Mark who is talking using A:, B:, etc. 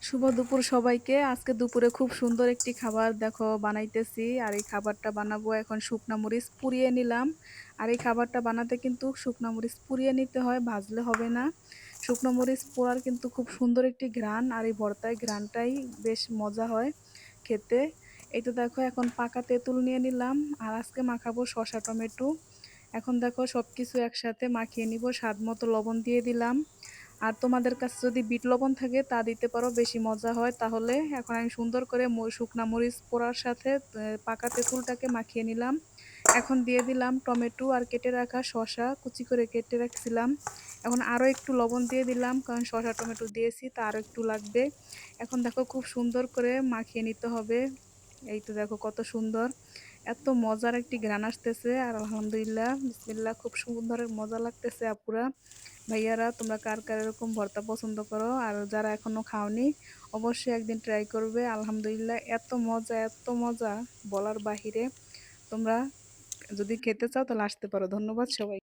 A: শুভ দুপুর সবাইকে। আজকে দুপুরে খুব সুন্দর একটি খাবার দেখো বানাইতেছি। আর এই খাবারটা বানাবো এখন শুকনা মরিচ পুড়িয়ে নিলাম। আর এই খাবারটা বানাতে কিন্তু শুকনা মরিচ পুড়িয়ে নিতে হয়, ভাজলে হবে না। শুকনো মরিচ পোড়ার কিন্তু খুব সুন্দর একটি ঘ্রাণ, আর এই ভর্তায় ঘ্রাণটাই বেশ মজা হয় খেতে। এই তো দেখো এখন পাকা তেঁতুল নিয়ে নিলাম, আর আজকে মাখাবো শসা টমেটো। এখন দেখো সবকিছু একসাথে মাখিয়ে নিব, স্বাদ মতো লবণ দিয়ে দিলাম। আর তোমাদের কাছে যদি বিট লবণ থাকে তা দিতে পারো, বেশি মজা হয়। তাহলে এখন আমি সুন্দর করে শুকনা মরিচ পোড়ার সাথে পাকা তেঁতুলটাকে মাখিয়ে নিলাম। এখন দিয়ে দিলাম টমেটো আর কেটে রাখা শসা কুচি করে কেটে রাখছিলাম। এখন আরও একটু লবণ দিয়ে দিলাম, কারণ শসা টমেটো দিয়েছি তা আরও একটু লাগবে। এখন দেখো খুব সুন্দর করে মাখিয়ে নিতে হবে। এই তো দেখো কত সুন্দর, এত মজার একটি ঘ্রাণ আসতেছে। আর আলহামদুলিল্লাহ বিসমিল্লাহ, খুব সুন্দর মজা লাগতেছে আপুরা ভাইয়ারা। তোমরা কার কার এরকম ভর্তা পছন্দ করো, আর যারা এখনো খাওনি অবশ্যই একদিন ট্রাই করবে। আলহামদুলিল্লাহ এত মজা, এত মজা বলার বাহিরে। তোমরা যদি খেতে চাও তাহলে আসতে পারো। ধন্যবাদ সবাই।